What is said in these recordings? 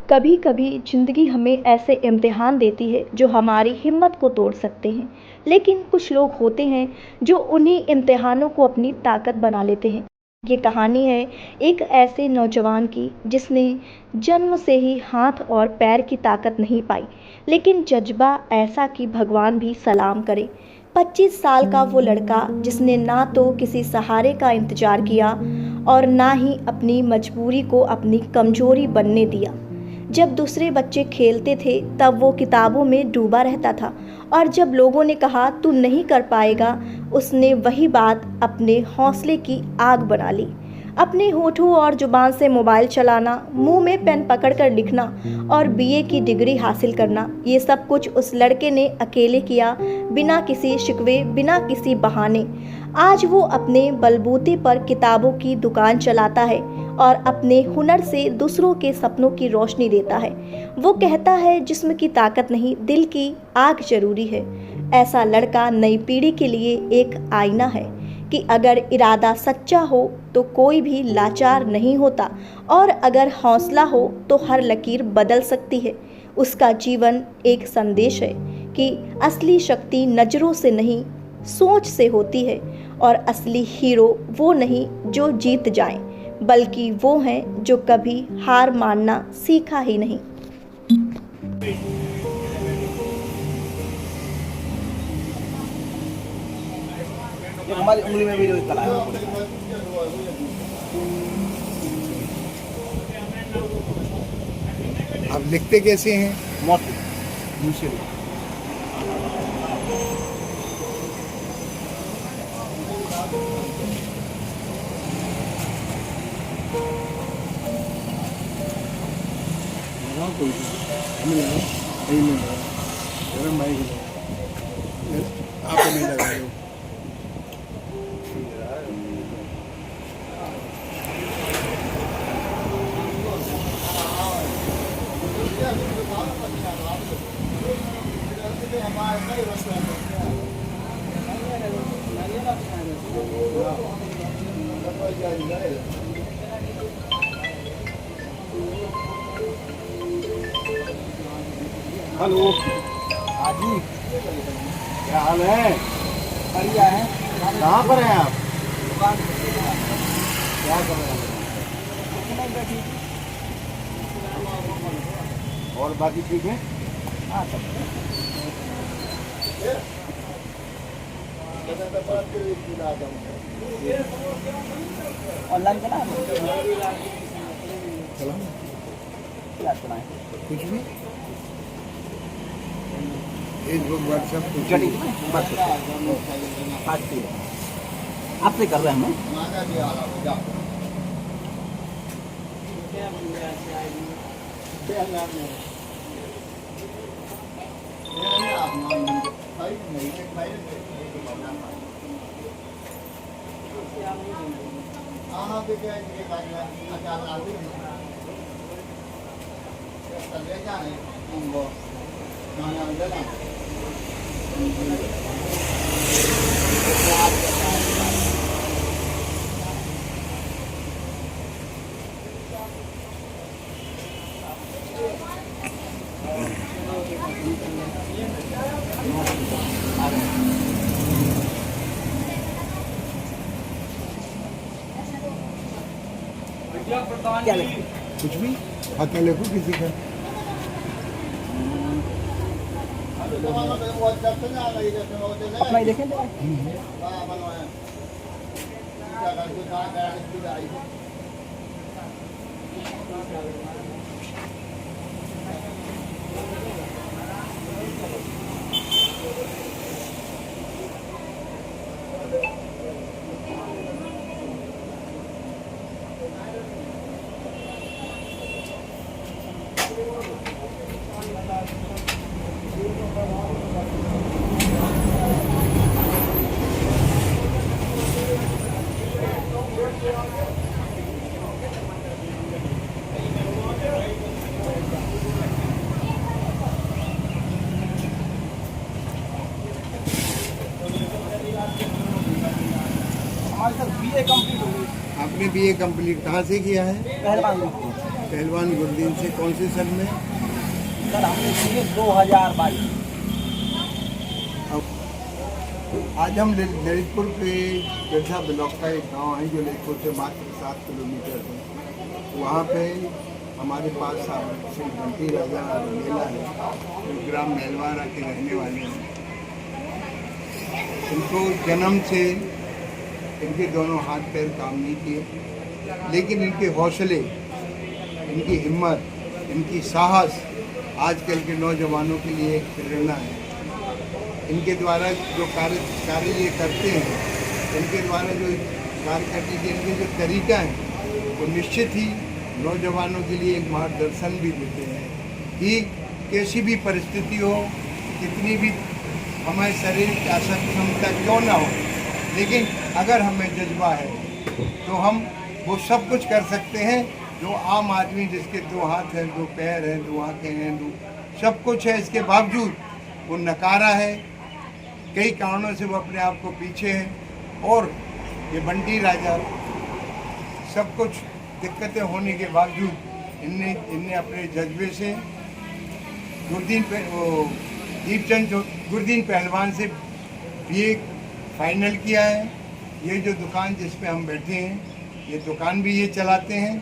कभी कभी ज़िंदगी हमें ऐसे इम्तिहान देती है जो हमारी हिम्मत को तोड़ सकते हैं। लेकिन कुछ लोग होते हैं जो उन्हीं इम्तिहानों को अपनी ताकत बना लेते हैं। ये कहानी है एक ऐसे नौजवान की जिसने जन्म से ही हाथ और पैर की ताकत नहीं पाई, लेकिन जज्बा ऐसा कि भगवान भी सलाम करे। 25 साल का वो लड़का जिसने ना तो किसी सहारे का इंतजार किया और ना ही अपनी मजबूरी को अपनी कमजोरी बनने दिया। जब दूसरे बच्चे खेलते थे तब वो किताबों में डूबा रहता था, और जब लोगों ने कहा तू नहीं कर पाएगा, उसने वही बात अपने हौसले की आग बना ली। अपने होठों और जुबान से मोबाइल चलाना, मुंह में पेन पकड़कर लिखना और बीए की डिग्री हासिल करना, ये सब कुछ उस लड़के ने अकेले किया, बिना किसी शिकवे, बिना किसी बहाने। आज वो अपने बलबूते पर किताबों की दुकान चलाता है और अपने हुनर से दूसरों के सपनों की रोशनी देता है। वो कहता है जिस्म की ताकत नहीं, दिल की आग जरूरी है। ऐसा लड़का नई पीढ़ी के लिए एक आईना है कि अगर इरादा सच्चा हो तो कोई भी लाचार नहीं होता, और अगर हौसला हो तो हर लकीर बदल सकती है। उसका जीवन एक संदेश है कि असली शक्ति नज़रों से नहीं, सोच से होती है, और असली हीरो वो नहीं जो जीत जाए, बल्कि वो हैं जो कभी हार मानना सीखा ही नहीं। हमारी उंगली में भी जो कला है। आप लिखते कैसे हैं? मौत दूसरे आप नहीं लगा रहे हो। हेलो हाँ जी, क्या हाल है? बढ़िया है। कहाँ पर हैं आप? दुकान। क्या कर रहे हैं? और बाकी ठीक है? हाँ सब ऑनलाइन चला क्या चलाएं? कुछ भी फेसबुक, व्हाट्सएप कुछ चलिए भी। बस आपसे कर रहे हैं हम। क्या लिखते? कुछ भी खाता लिखो किसी का। अपना ही देखें। हमारी सर बीए कंप्लीट हो गई। आपने बीए कंप्लीट कहाँ से किया है? पहलवान पहलवान गुरदीन से कौन से सन में? सर हमने किए 2022। अब आज हम ललितपुर के गड्ढा ब्लॉक का एक गांव है जो ललितपुर से मात्र 7 किलोमीटर है। वहाँ पे हमारे पास श्री बंटी राजा मेला है, जो ग्राम मेलवारा के रहने वाले हैं। इनको जन्म से इनके दोनों हाथ पैर काम नहीं किए, लेकिन इनके हौसले, इनकी हिम्मत, इनकी साहस आजकल के नौजवानों के लिए एक प्रेरणा है। इनके द्वारा जो कार्य ये करते हैं, इनके द्वारा जो कार्य करने के इनके जो तरीका है, वो निश्चित ही नौजवानों के लिए एक मार्गदर्शन भी देते हैं कि कैसी भी परिस्थिति हो, कितनी भी हमारे शरीर की असक्षमता क्यों ना हो, लेकिन अगर हमें जज्बा है तो हम वो सब कुछ कर सकते हैं। जो आम आदमी जिसके 2 हाथ हैं, 2 पैर हैं, 2 आँखें हैं, सब कुछ है, इसके बावजूद वो नकारा है। कई कारणों से वो अपने आप को पीछे है। और ये बंटी राजा सब कुछ दिक्कतें होने के बावजूद इनने अपने जज्बे से गुरदीन पहलवान से BA फाइनल किया है। ये जो दुकान जिस पे हम बैठे हैं, ये दुकान भी ये चलाते हैं।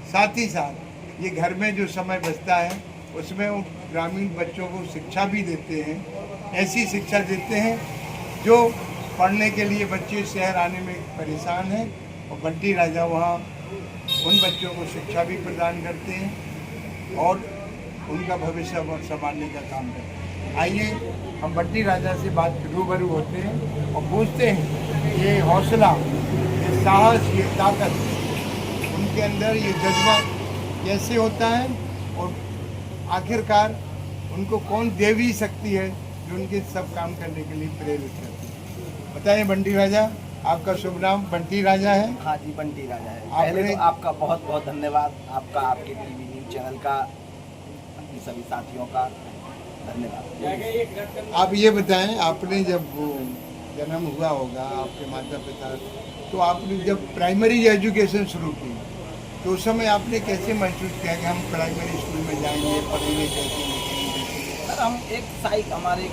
साथ ही साथ ये घर में जो समय बचता है उसमें वो ग्रामीण बच्चों को शिक्षा भी देते हैं। ऐसी शिक्षा देते हैं जो पढ़ने के लिए बच्चे शहर आने में परेशान हैं, और बंटी राजा वहाँ उन बच्चों को शिक्षा भी प्रदान करते हैं और उनका भविष्य संभालने का काम करते हैं। आइए हम बंटी राजा से बात रूबरू होते हैं और पूछते हैं ये हौसला, ये साहस, ये ताकत उनके अंदर, ये जज्बा कैसे होता है और आखिरकार उनको कौन देवी शक्ति है जो उनके सब काम करने के लिए प्रेरित करती है। बताइए बंटी राजा, आपका शुभ नाम बंटी राजा है? हाँ जी, बंटी राजा है। पहले तो आपका बहुत बहुत धन्यवाद, आपका, आपके TV न्यूज़ चैनल का, सभी साथियों का धन्यवाद। आप ये बताएं, आपने जब वो जन्म हुआ होगा आपके माता पिता, तो आपने जब प्राइमरी एजुकेशन शुरू की तो उस समय आपने कैसे महसूस किया कि हम प्राइमरी स्कूल में जाएंगे, पढ़ेंगे कैसे? सर हम एक साइकिल, हमारे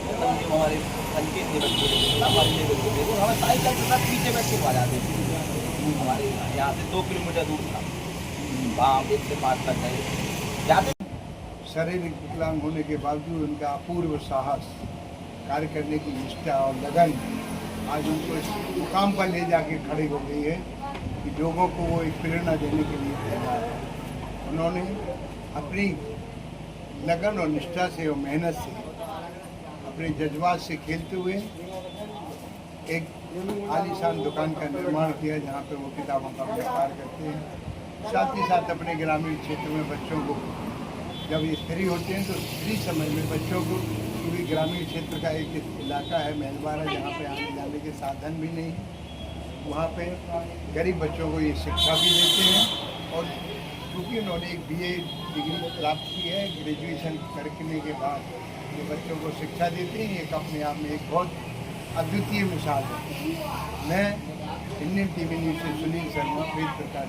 हमारे हल्के थे बच्चे, हमारे लेवल के थे, तो हमें साइकिल के साथ पीछे बैठ के आ जाते थे। हमारे यहाँ से 2 किलोमीटर दूर था, वहाँ 1 से 5 तक गए जाते। शारीरिक विकलांग होने के बावजूद उनका अपूर्व साहस, कार्य करने की निष्ठा और लगन आज उनको इस मुकाम पर ले जाके खड़ी हो गई है कि लोगों को वो एक प्रेरणा देने के लिए तैयार है। उन्होंने अपनी लगन और निष्ठा से और मेहनत से, अपने जज्बात से खेलते हुए एक आलीशान दुकान का निर्माण किया जहाँ पे वो किताबों का व्यापार करते हैं। साथ ही साथ अपने ग्रामीण क्षेत्र में बच्चों को, जब ये फ्री होते हैं तो फ्री समय में बच्चों को, क्योंकि ग्रामीण क्षेत्र का एक इलाका है मेलवारा जहाँ पे आने जाने के साधन भी नहीं, वहाँ पे गरीब बच्चों को ये शिक्षा भी देते हैं। और क्योंकि उन्होंने एक BA डिग्री प्राप्त की है, ग्रेजुएशन करने के बाद ये बच्चों को शिक्षा देते हैं, एक अपने आप में एक बहुत अद्वितीय मिसाल है। मैं इंडियन TV न्यूज़ से सुनील शर्मा, वेद प्रकाश।